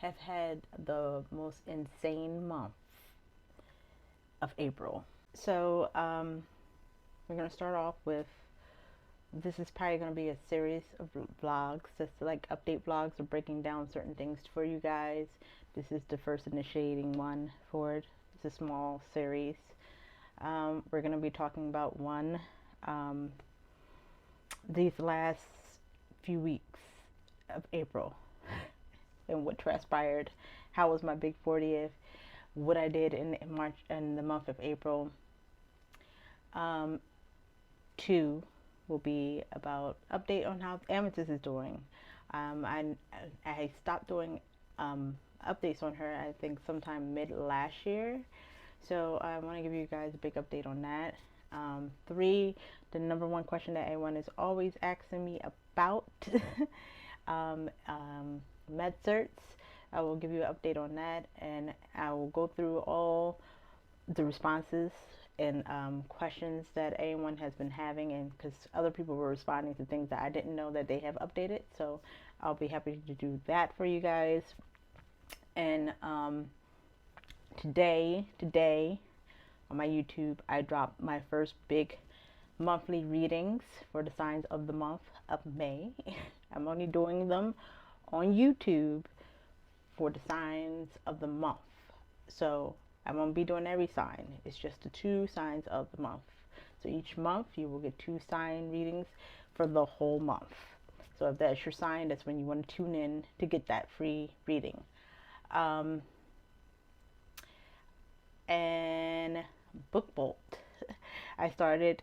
have had the most insane month of April. So, we're going to start off with, this is probably going to be a series of vlogs, just like update vlogs or breaking down certain things for you guys. This is the first initiating one for it. It's a small series. We're going to be talking about one, these last few weeks of April and what transpired. How was my big 40th? What I did in March and the month of April. Two will be about update on how Amethyst is doing. I stopped doing updates on her, I think sometime mid last year. So I want to give you guys a big update on that. Three, the number one question that everyone is always asking me about, med certs. I will give you an update on that, and I will go through all the responses and questions that anyone has been having, and because other people were responding to things that I didn't know that they have updated, so I'll be happy to do that for you guys. And today on my YouTube, I dropped my first big monthly readings for the signs of the month of May. I'm only doing them on YouTube for the signs of the month. So I won't be doing every sign. It's just the 2 signs of the month. So each month you will get 2 sign readings for the whole month. So if that's your sign, that's when you want to tune in to get that free reading. And Book Bolt. I started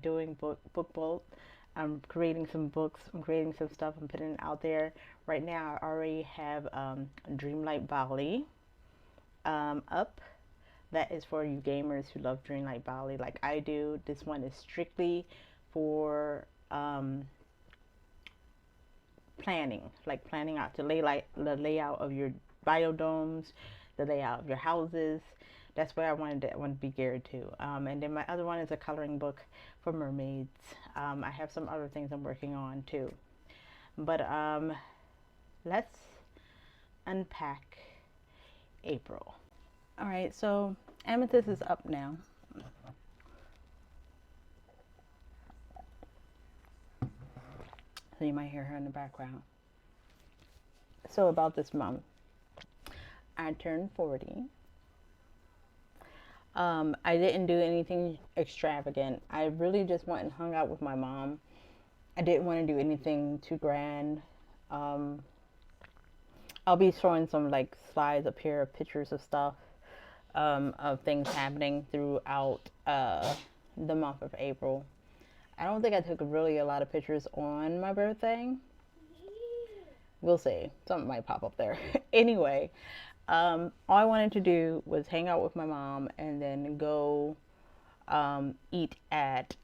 doing Book Bolt. I'm creating some books. I'm creating some stuff. I'm putting it out there. Right now, I already have Dreamlight Valley up. That is for you gamers who love Dreamlight Valley like I do. This one is strictly for planning, like planning out the layout of your biodomes, the layout of your houses. That's where I wanted to be geared to. And then my other one is a coloring book for mermaids. I have some other things I'm working on too. But let's unpack April. All right, so Amethyst is up now. So you might hear her in the background. So about this month, I turned 40. I didn't do anything extravagant. I really just went and hung out with my mom. I didn't want to do anything too grand. I'll be showing some like slides up here of pictures of stuff, of things happening throughout the month of April. I don't think I took really a lot of pictures on my birthday. We'll see. Something might pop up there. Anyway, all I wanted to do was hang out with my mom and then go eat at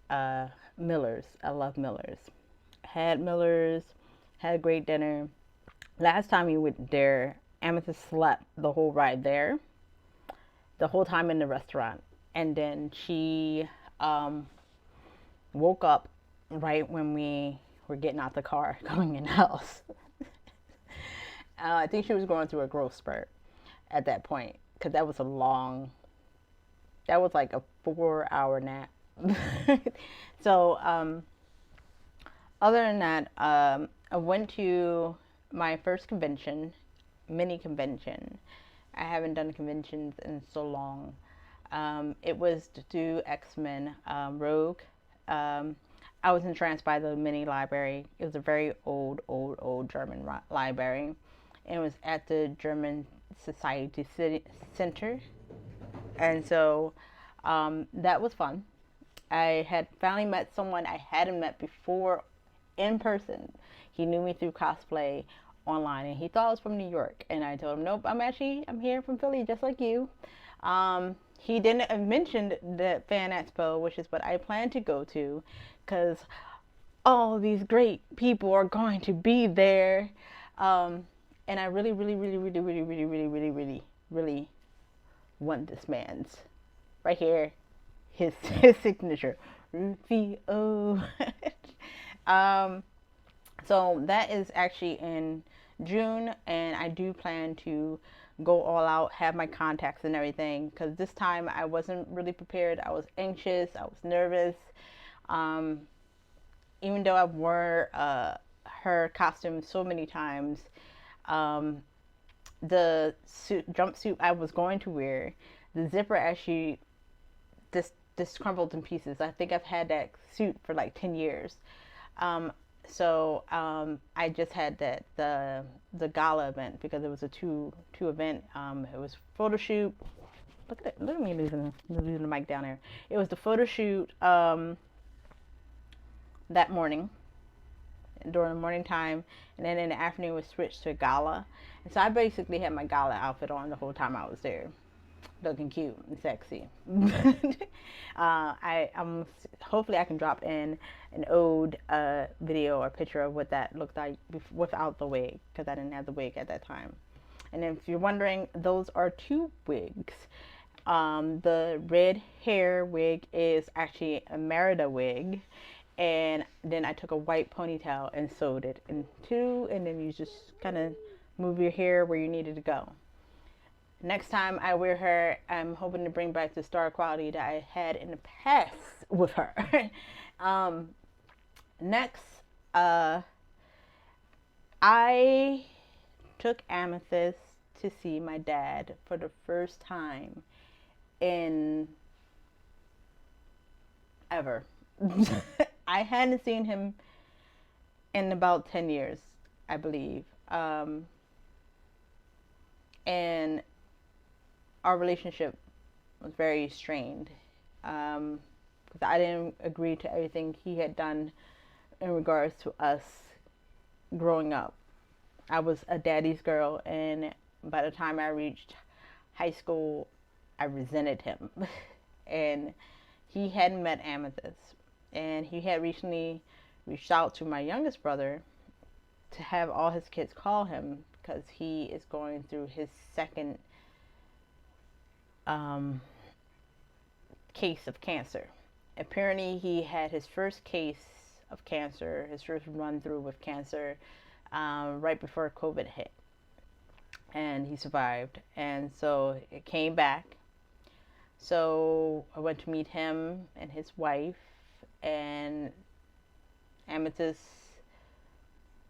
Miller's. I love Miller's. Had Miller's, had a great dinner. Last time we went there, Amethyst slept the whole ride there, the whole time in the restaurant. And then she woke up right when we were getting out the car, going in the house. I think she was going through a growth spurt at that point, because that was like a 4-hour nap. So other than that, I went to my first convention, mini convention. I haven't done conventions in so long. It was to do X-Men Rogue. I was entranced by the mini library. It was a very old German library. And it was at the German Society Center. And so that was fun. I had finally met someone I hadn't met before in person. He knew me through cosplay online, and he thought I was from New York. And I told him, nope, I'm here from Philly, just like you. He didn't mention the Fan Expo, which is what I plan to go to, because all these great people are going to be there. And I really want this man's right here, his signature, Rufio. So that is actually in June, and I do plan to go all out, have my contacts and everything, because this time I wasn't really prepared. I was anxious, I was nervous. Um, Even though I've worn her costume so many times, um, the jumpsuit I was going to wear, the zipper actually just crumpled in pieces. I think I've had that suit for like 10 years. Um, I just had the gala event because it was a two event. It was photo shoot. Look at that! Look at me losing the mic down there. It was the photo shoot that morning during the morning time, and then in the afternoon was switched to a gala. And so I basically had my gala outfit on the whole time I was there, looking cute and sexy. I'm hopefully I can drop in an old video or picture of what that looked like without the wig, because I didn't have the wig at that time. And if you're wondering, those are two wigs. The red hair wig is actually a Merida wig, and then I took a white ponytail and sewed it in two, and then you just kind of move your hair where you needed to go. Next time I wear her, I'm hoping to bring back the star quality that I had in the past with her. um, Next, I took Amethyst to see my dad for the first time in ever. I hadn't seen him in about 10 years, I believe. And our relationship was very strained because I didn't agree to everything he had done in regards to us growing up. I was a daddy's girl, and by the time I reached high school, I resented him. And he hadn't met Amethyst, and he had recently reached out to my youngest brother to have all his kids call him because he is going through his second case of cancer. Apparently, he had his first case of cancer, his first run through with cancer, right before COVID hit, and he survived. And so it came back. So I went to meet him and his wife, and Amethyst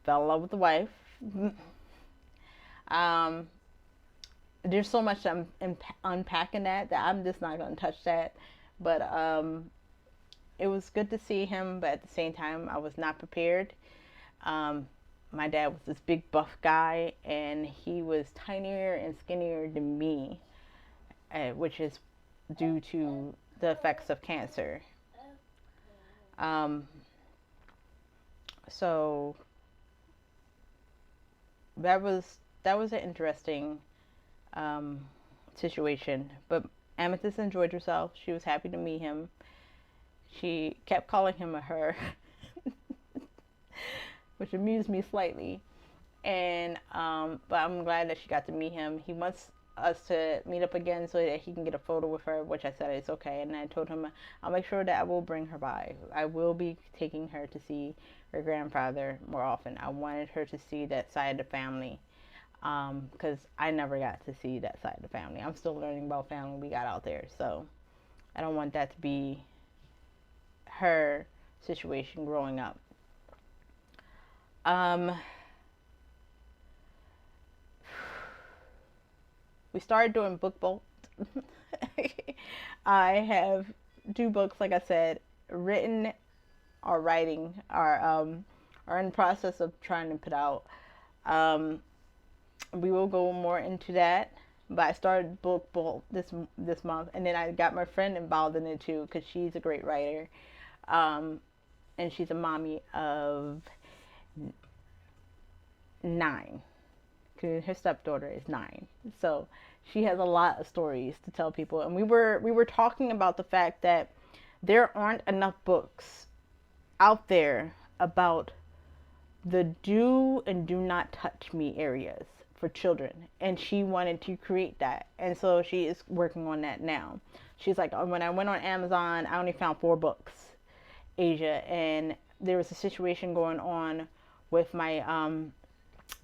fell in love with the wife. There's so much I'm unpacking that I'm just not going to touch that. But it was good to see him, but at the same time, I was not prepared. My dad was this big buff guy, and he was tinier and skinnier than me, which is due to the effects of cancer. So that was an interesting situation. But Amethyst enjoyed herself. She was happy to meet him. She kept calling him a her, which amused me slightly. And but I'm glad that she got to meet him. He wants us to meet up again so that he can get a photo with her, which I said it's okay. And I told him I'll make sure that I will bring her by. I will be taking her to see her grandfather more often. I wanted her to see that side of the family because I never got to see that side of the family. I'm still learning about family we got out there, so I don't want that to be her situation growing up. We started doing book bolt. I have 2 books, like I said, written or writing, are in the process of trying to put out. We will go more into that, but I started book bolt this month, and then I got my friend involved in it too because she's a great writer, and she's a mommy of 9. Her stepdaughter is 9, so she has a lot of stories to tell people. And we were talking about the fact that there aren't enough books out there about the do and do not touch me areas for children, and she wanted to create that, and so she is working on that now. She's like, when I went on Amazon, I only found 4 books, Asia, and there was a situation going on with my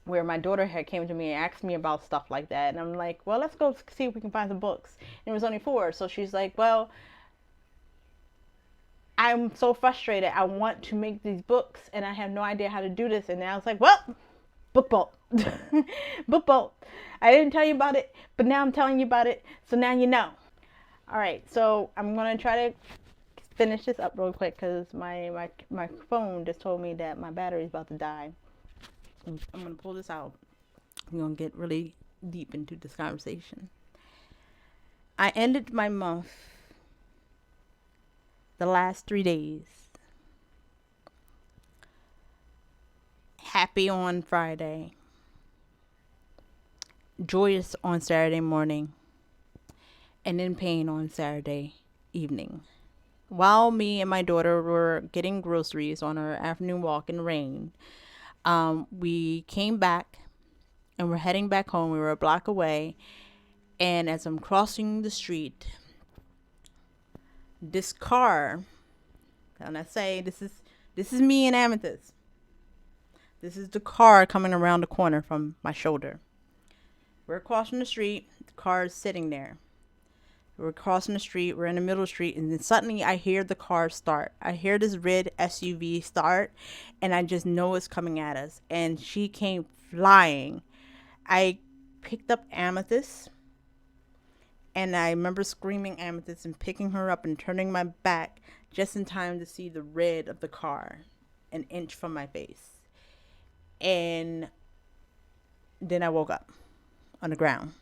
where my daughter had came to me and asked me about stuff like that, and I'm like, well, let's go see if we can find some books. And it was only 4, so she's like, well, I'm so frustrated. I want to make these books, and I have no idea how to do this. And I was like, well, book bolt, book bolt. I didn't tell you about it, but now I'm telling you about it, so now you know. All right, so I'm gonna try to finish this up real quick because my phone just told me that my battery's about to die. I'm gonna pull this out. I'm gonna get really deep into this conversation. I ended my month the last 3 days. Happy on Friday. Joyous on Saturday morning. And in pain on Saturday evening. While me and my daughter were getting groceries on our afternoon walk in the rain, we came back and we're heading back home. We were a block away. And as I'm crossing the street, this car, and I say this is me and Amethyst. This is the car coming around the corner from my shoulder. We're crossing the street. The car is sitting there. We're crossing the street. We're in the middle of the street. And then suddenly I hear the car start. I hear this red SUV start. And I just know it's coming at us. And she came flying. I picked up Amethyst. And I remember screaming Amethyst and picking her up and turning my back just in time to see the red of the car an inch from my face. And then I woke up on the ground.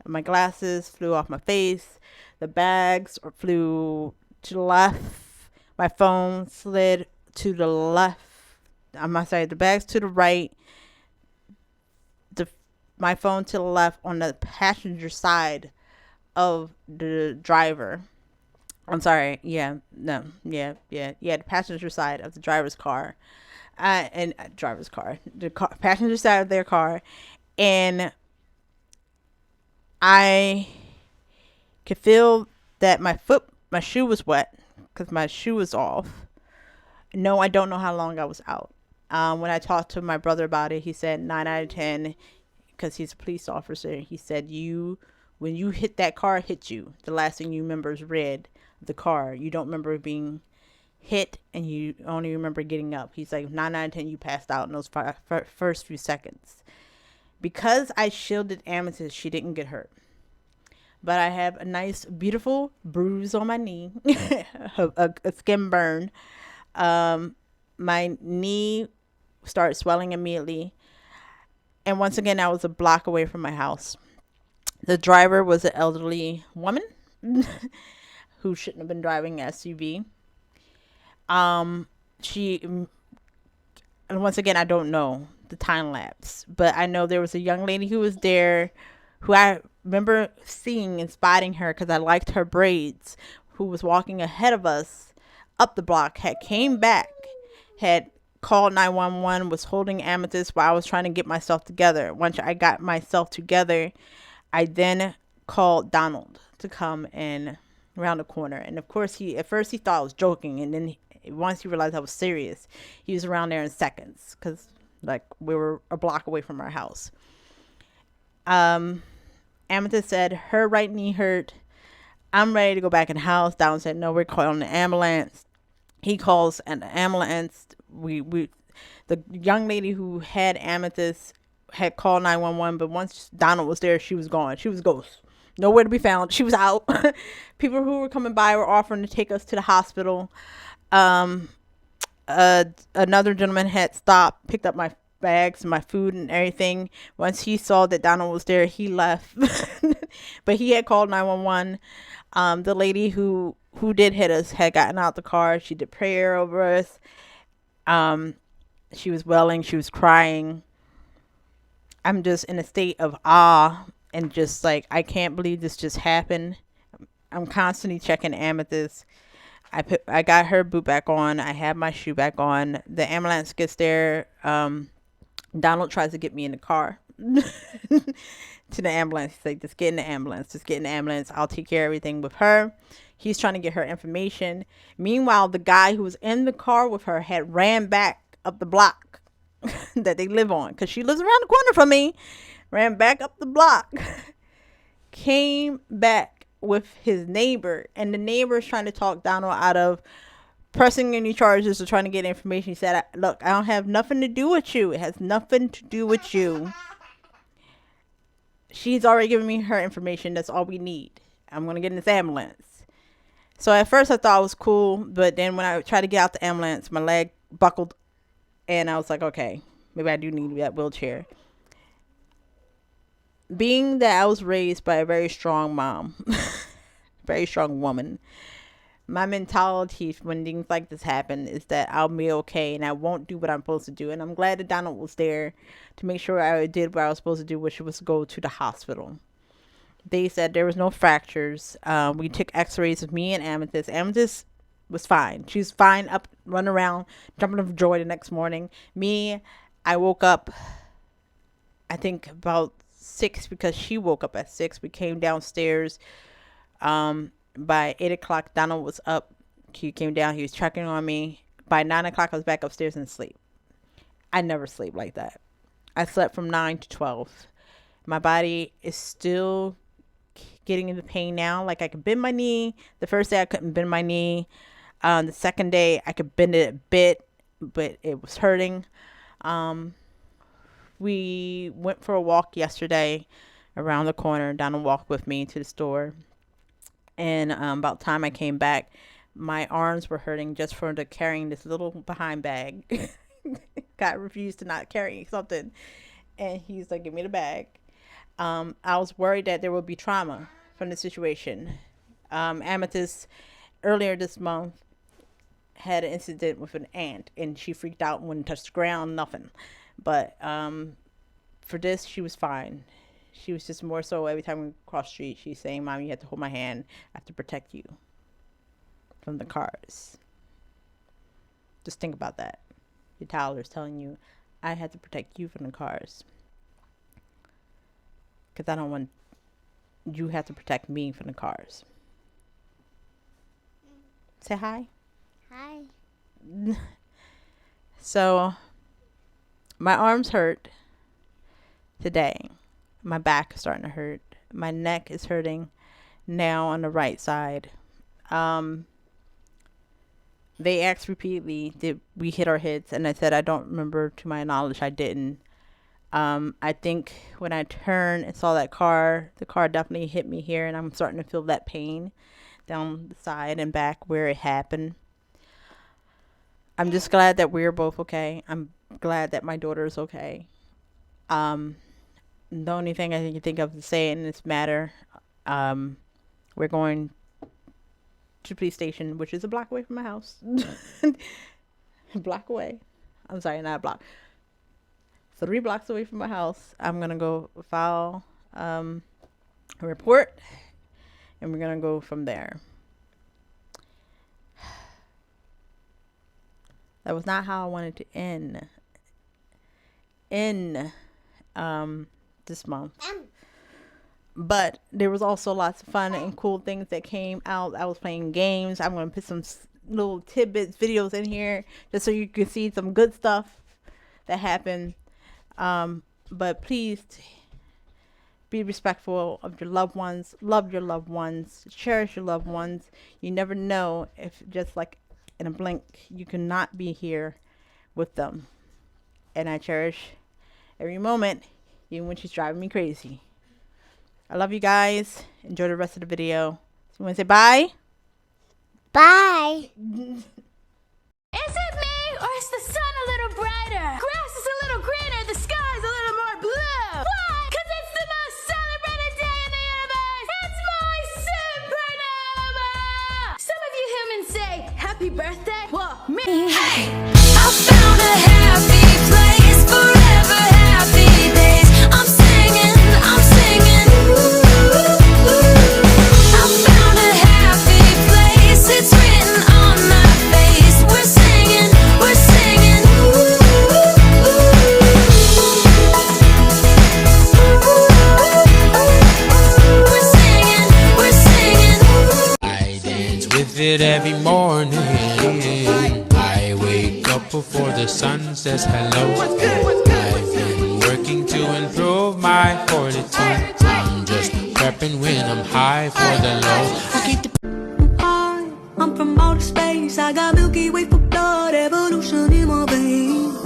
My glasses flew off my face. The bags flew to the left. My phone slid to the left. The bags to the right. My phone to the left on the passenger side of the driver. I'm sorry. The passenger side of the driver's car. Passenger side of their car. And I could feel that my shoe was wet because my shoe was off. No, I don't know how long I was out. When I talked to my brother about it, he said 9 out of 10 because he's a police officer. He said when you hit that car, hit you. The last thing you remember is red of the car. You don't remember being hit, and you only remember getting up. He's like 9 out of 10 you passed out in those first few seconds. Because I shielded Amethyst, she didn't get hurt. But I have a nice, beautiful bruise on my knee, a skin burn. My knee started swelling immediately. And once again, I was a block away from my house. The driver was an elderly woman who shouldn't have been driving an SUV. And once again, I don't know the time lapse, but I know there was a young lady who was there who I remember seeing and spotting her because I liked her braids, who was walking ahead of us up the block, had came back, had called 911, was holding Amethyst while I was trying to get myself together. Once I got myself together, I then called Donald to come and around the corner. And of course, at first he thought I was joking, and then once he realized I was serious, he was around there in seconds because we were a block away from our house. Amethyst said her right knee hurt. I'm ready to go back in the house. Donald said, no, we're calling an ambulance. He calls an ambulance. The young lady who had Amethyst had called 911, but once Donald was there, she was gone. She was ghost. Nowhere to be found. She was out. People who were coming by were offering to take us to the hospital. Another gentleman had stopped, picked up my bags and my food and everything. Once he saw that Donald was there, he left. But he had called 911. The lady who did hit us had gotten out the car. She did prayer over us. She was wailing. She was crying. I'm just in a state of awe and just like, I can't believe this just happened. I'm constantly checking Amethyst. I got her boot back on. I have my shoe back on. The ambulance gets there. Donald tries to get me in the car to the ambulance. He's like, just get in the ambulance. Just get in the ambulance. I'll take care of everything with her. He's trying to get her information. Meanwhile, the guy who was in the car with her had ran back up the block that they live on, because she lives around the corner from me. Ran back up the block, came back with his neighbor, and the neighbor is trying to talk Donald out of pressing any charges or trying to get information. He said, look, I don't have nothing to do with you. It has nothing to do with you. She's already given me her information. That's all we need. I'm going to get in this ambulance. So at first I thought it was cool, but then when I tried to get out the ambulance, my leg buckled, and I was like, okay, maybe I do need that wheelchair. Being that I was raised by a very strong mom, very strong woman, my mentality when things like this happen is that I'll be okay and I won't do what I'm supposed to do. And I'm glad that Donald was there to make sure I did what I was supposed to do, which was go to the hospital. They said there was no fractures. We took x-rays of me and Amethyst. Amethyst was fine. She's fine, up, running around, jumping for joy the next morning. Me, I woke up, I think about 6, because she woke up at 6. We came downstairs. By 8 o'clock, Donald was up. He came down. He was checking on me. By 9 o'clock, I was back upstairs and asleep. I never sleep like that. I slept from 9 to 12. My body is still getting into pain now. Like, I could bend my knee. The first day, I couldn't bend my knee. The second day, I could bend it a bit, but it was hurting. We went for a walk yesterday around the corner. Donald walked with me to the store. And about the time I came back, my arms were hurting just for the carrying this little behind bag. God refused to not carry something. And he's like, give me the bag. I was worried that there would be trauma from the situation. Amethyst, earlier this month, had an incident with an ant. And she freaked out and wouldn't touch the ground, nothing. But for this, she was fine. She was just more so every time we cross the street, she's saying, Mom, you have to hold my hand. I have to protect you from the cars. Just think about that. Your toddler's telling you, I have to protect you from the cars. Because I don't want you have to protect me from the cars. Say hi. Hi. So, my arms hurt today. My back is starting to hurt. My neck is hurting now on the right side. They asked repeatedly, did we hit our heads? And I said, I don't remember. To my knowledge, I didn't. I think when I turned and saw that car, the car definitely hit me here. And I'm starting to feel that pain down the side and back where it happened. I'm just glad that we're both okay. I'm glad that my daughter is okay. The only thing I can think of to say in this matter, we're going to the police station, which is a block away from my house. A block away. I'm sorry, not a block. 3 blocks away from my house. I'm going to go file a report, and we're going to go from there. That was not how I wanted to end this month. But there was also lots of fun and cool things that came out. I was playing games. I'm going to put some little tidbits, videos in here, just so you can see some good stuff that happened. But please be respectful of your loved ones. Love your loved ones. Cherish your loved ones. You never know if just like in a blink, you cannot be here with them. And I cherish every moment, even when she's driving me crazy. I love you guys. Enjoy the rest of the video. You want to say bye? Bye. Is it me, or is the sun a little brighter? Grass is a little greener, the sky's a little more blue. Why? 'Cause it's the most celebrated day in the universe. It's my supernova. Some of you humans say, happy birthday. Well, me. Hey, I found a happy place, forever happy days. I'm singing, I'm singing. I found a happy place, it's written on my face. We're singing, we're singing. We're singing, we're singing. I dance with it every morning. I wake up before the sun says hello. I've been working to improve my fortitude. I'm just prepping when I'm high for the low. I keep the high, I'm from outer space. I got Milky Way for blood, evolution in my veins.